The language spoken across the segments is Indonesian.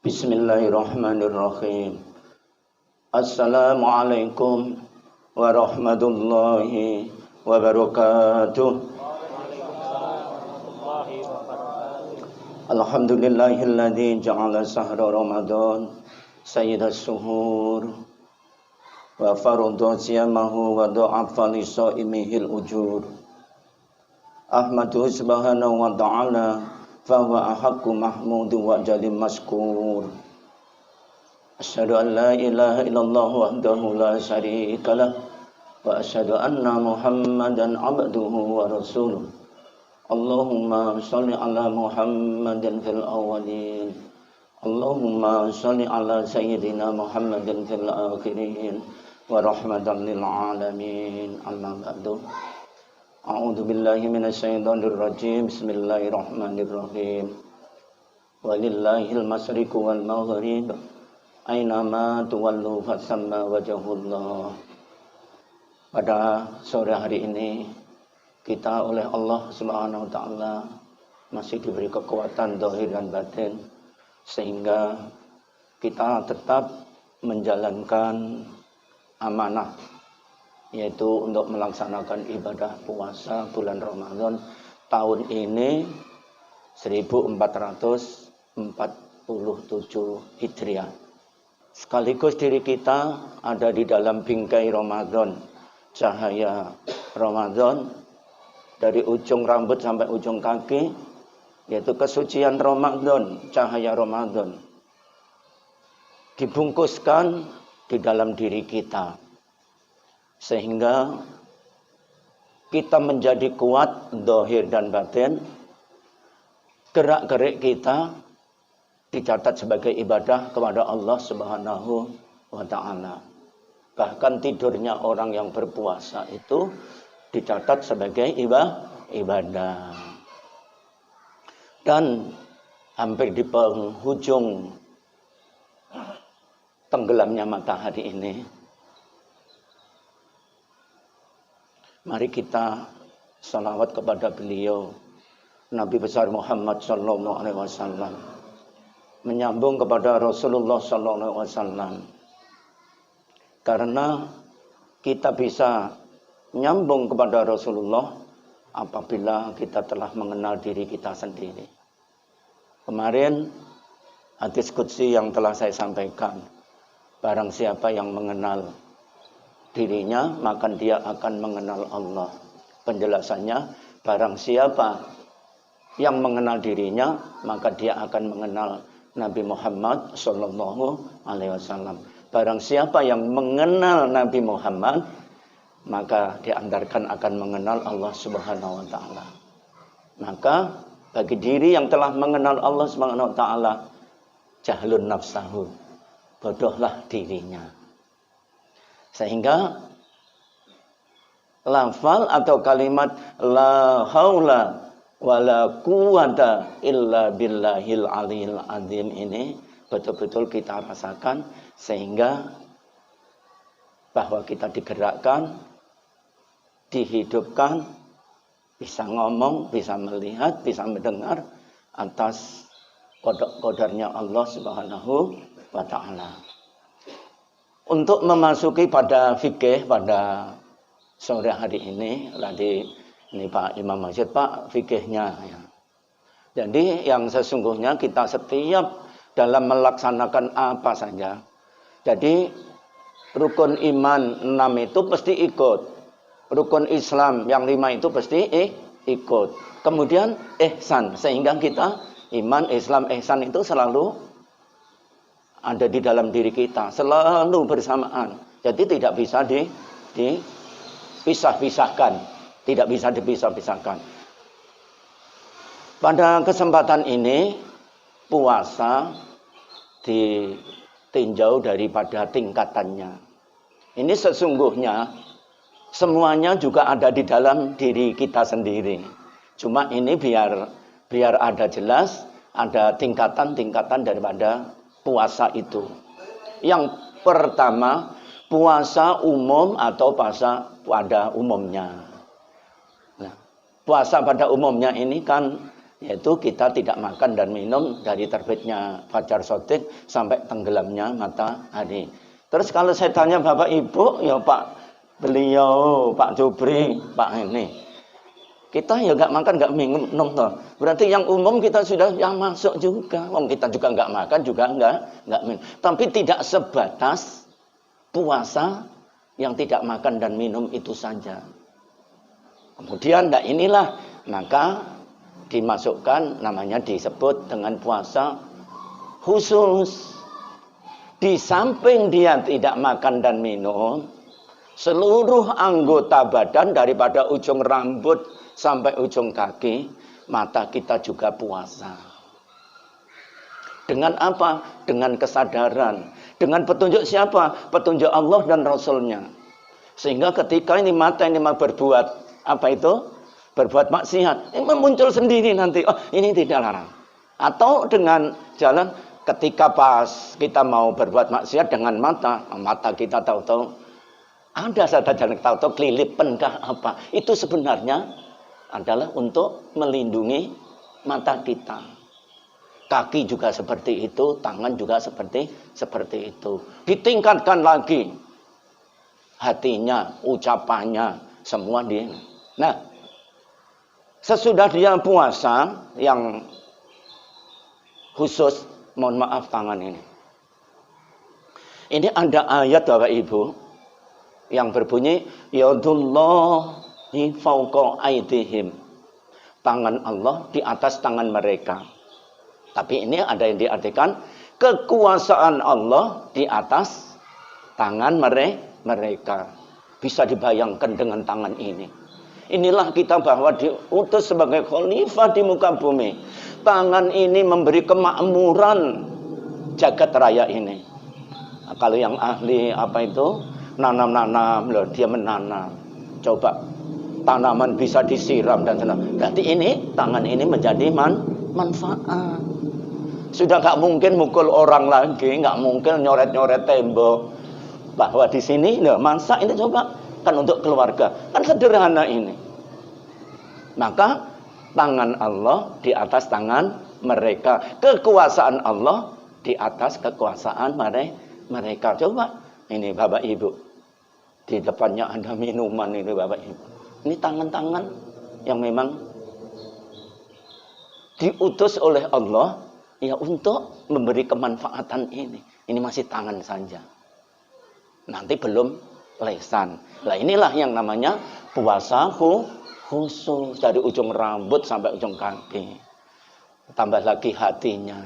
Bismillahirrahmanirrahim. Assalamualaikum warahmatullahi wabarakatuh. Alhamdulillahilladzi ja'ala sahra Ramadan sayyidas suhur wa farada siyamahu wa dha'afa li shaimihil ujur. Ahmadu subhanahu wa ta'ala fahuwa ahaqqu mahmudu wa jalim maskur. Asyhadu an la ilaha illallah wahdahu la syarika lah wa asyhadu anna Muhammadan abduhu wa rasuluh. Allahumma shalli ala Muhammadin fil awwalin. Allahumma shalli ala sayyidina Muhammadin fil akhirin wa rahmatan lil alamin. Amma ba'du. A'udzu billahi minasyaitonir rajim. Bismillahirrahmanirrahim. Walillahil masyriqu wal maghrib. Aina ma tuwallu fasamma wajhullah. Pada sore hari ini kita oleh Allah Subhanahu wa taala masih diberi kekuatan zahir dan batin sehingga kita tetap menjalankan amanah, yaitu untuk melaksanakan ibadah puasa bulan Ramadan tahun ini 1447 Hijriah. Sekaligus diri kita ada di dalam bingkai Ramadan, cahaya Ramadan dari ujung rambut sampai ujung kaki, yaitu kesucian Ramadan, cahaya Ramadan dibungkuskan di dalam diri kita sehingga kita menjadi kuat zahir dan batin. Gerak-gerik kita dicatat sebagai ibadah kepada Allah Subhanahu wa taala. Bahkan tidurnya orang yang berpuasa itu dicatat sebagai ibadah. Dan hampir di penghujung tenggelamnya matahari ini, mari kita salawat kepada beliau, Nabi besar Muhammad sallallahu alaihi wasallam, menyambung kepada Rasulullah sallallahu alaihi wasallam. Karena kita bisa nyambung kepada Rasulullah apabila kita telah mengenal diri kita sendiri. Kemarin hadis qudsi yang telah saya sampaikan, barang siapa yang mengenal dirinya, maka dia akan mengenal Allah. Penjelasannya, barang siapa yang mengenal dirinya, maka dia akan mengenal Nabi Muhammad sallallahu alaihi wasallam. Barang siapa yang mengenal Nabi Muhammad, maka diantarkan akan mengenal Allah Subhanahu wa taala. Maka bagi diri yang telah mengenal Allah Subhanahu wa taala, jahlun nafsahu, bodohlah dirinya. Sehingga lafal atau kalimat la haula wala quwata illa billahil aliyil azim ini betul-betul kita rasakan, sehingga bahwa kita digerakkan, dihidupkan, bisa ngomong, bisa melihat, bisa mendengar atas qadar-qadarnya Allah Subhanahu wa taala. Untuk memasuki pada fikih pada sore hari ini, tadi ini Pak Imam Masjid, Pak, fikihnya ya. Jadi yang sesungguhnya kita setiap dalam melaksanakan apa saja, jadi rukun iman 6 itu pasti ikut, rukun Islam yang 5 itu pasti ikut, kemudian ihsan, sehingga kita iman, Islam, ihsan itu selalu ada di dalam diri kita, selalu bersamaan. Jadi tidak bisa dipisah-pisahkan, tidak bisa dipisah-pisahkan. Pada kesempatan ini puasa ditinjau daripada tingkatannya. Ini sesungguhnya semuanya juga ada di dalam diri kita sendiri. Cuma ini biar ada jelas, ada tingkatan-tingkatan daripada puasa itu. Yang pertama, puasa umum atau puasa pada umumnya. Nah, puasa pada umumnya ini kan Yaitu kita tidak makan dan minum dari terbitnya fajar shadiq sampai tenggelamnya matahari. Terus kalau saya tanya Bapak Ibu, ya Pak beliau, Pak Jubri, Pak ini, kita ya nggak makan, nggak minum toh. Berarti yang umum kita sudah yang masuk juga. Wong kita juga nggak makan, juga nggak minum. Tapi tidak sebatas puasa yang tidak makan dan minum itu saja. Kemudian inilah maka dimasukkan, namanya disebut dengan puasa khusus. Di samping dia tidak makan dan minum, seluruh anggota badan daripada ujung rambut sampai ujung kaki, mata kita juga puasa. Dengan apa? Dengan kesadaran. Dengan petunjuk siapa? Petunjuk Allah dan Rasulnya. Sehingga ketika ini mata ini mau berbuat apa itu? Berbuat maksiat, ini muncul sendiri nanti. Oh, ini tidak larang. Atau dengan jalan ketika pas kita mau berbuat maksiat dengan mata kita tahu-tahu ada saja jalan tahu-tahu kelilipan kah apa. Itu sebenarnya adalah untuk melindungi mata kita. Kaki juga seperti itu, tangan juga seperti itu. Ditingkatkan lagi hatinya, ucapannya, semua dia. Nah, sesudah dia puasa yang khusus, mohon maaf tangan ini. Ini ada ayat Bapak Ibu yang berbunyi yadullahi fawqa aydihim. Tangan Allah di atas tangan mereka. Tapi ini ada yang diartikan kekuasaan Allah di atas tangan mereka. Bisa dibayangkan dengan tangan ini. Inilah kita bahwa diutus sebagai khalifah di muka bumi. Tangan ini memberi kemakmuran jagat raya ini. Nah, kalau yang ahli apa itu nanam-nanam, loh, dia menanam. Coba tanaman bisa disiram dan senang. Berarti ini tangan ini menjadi manfaat. Sudah nggak mungkin mukul orang lagi, nggak mungkin nyoret-nyoret tembok. Bahwa di sini, loh, masak ini coba kan untuk keluarga, kan sederhana ini. Maka tangan Allah di atas tangan mereka, kekuasaan Allah di atas kekuasaan mereka. Coba ini Bapak Ibu, di depannya ada minuman ini Bapak Ibu. Ini tangan-tangan yang memang diutus oleh Allah ya untuk memberi kemanfaatan ini. Ini masih tangan saja. Nanti belum lesan. Nah inilah yang namanya puasa khusus dari ujung rambut sampai ujung kaki. Tambah lagi hatinya.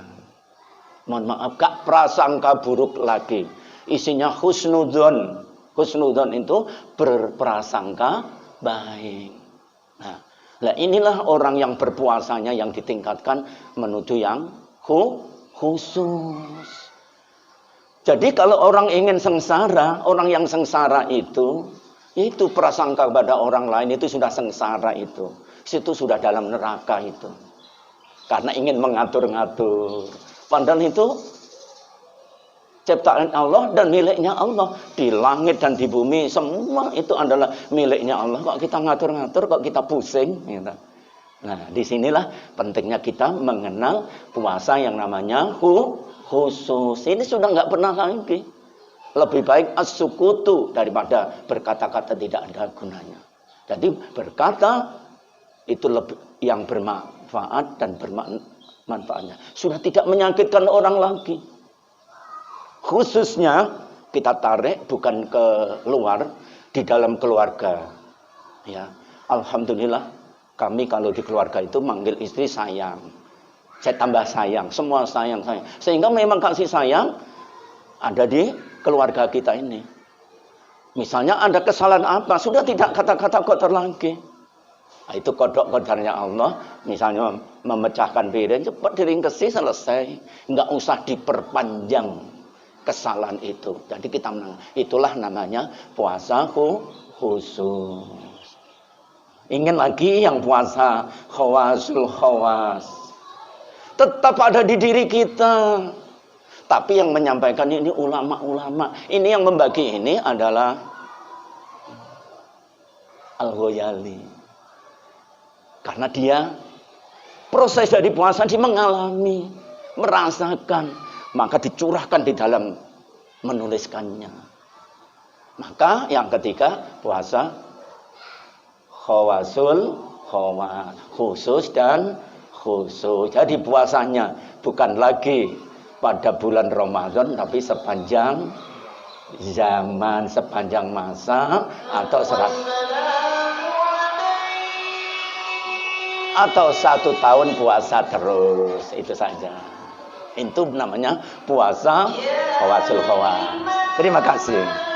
Mohon maaf, gak prasangka buruk lagi. Isinya husnudzon. Husnudzon itu berprasangka baik. Nah inilah orang yang berpuasanya yang ditingkatkan menuju yang khusus. Jadi kalau orang ingin sengsara, orang yang sengsara itu prasangka pada orang lain itu sudah sengsara itu. Situ sudah dalam neraka itu. Karena ingin mengatur-ngatur. Padahal itu ciptaan Allah dan miliknya Allah. Di langit dan di bumi semua itu adalah miliknya Allah. Kok kita ngatur-ngatur, kok kita pusing gitu. Nah, disinilah pentingnya kita mengenal puasa yang namanya khusus. Ini sudah nggak pernah lagi. Lebih baik as-sukutu daripada berkata-kata tidak ada gunanya. Jadi berkata itu lebih yang bermanfaat dan bermanfaatnya. Sudah tidak menyakitkan orang lagi. Khususnya kita tarik bukan ke luar, di dalam keluarga. Ya, alhamdulillah kami kalau di keluarga itu manggil istri sayang. Saya tambah sayang, semua sayang. Sehingga memang kasih sayang ada di keluarga kita ini. Misalnya ada kesalahan apa, sudah tidak kata-kata kotor lagi. Nah, itu kodok-kodarnya Allah. Misalnya memecahkan piring, cepat diringkesi selesai. Nggak usah diperpanjang kesalahan itu. Jadi kita menang. Itulah namanya puasa khusus. Ingin lagi yang puasa khawasul khawas. Tetap ada di diri kita. Tapi yang menyampaikan ini ulama-ulama. Ini yang membagi ini adalah Al-Ghazali. Karena dia Proses dari puasa dia mengalami, merasakan, maka dicurahkan di dalam menuliskannya. Maka yang ketiga, puasa khawasul, khusus dan khusus. Jadi puasanya bukan lagi pada bulan Ramadan, tapi sepanjang zaman, sepanjang masa, atau 1 tahun puasa terus, itu saja. Itu namanya puasa khawasul khawas. Terima kasih.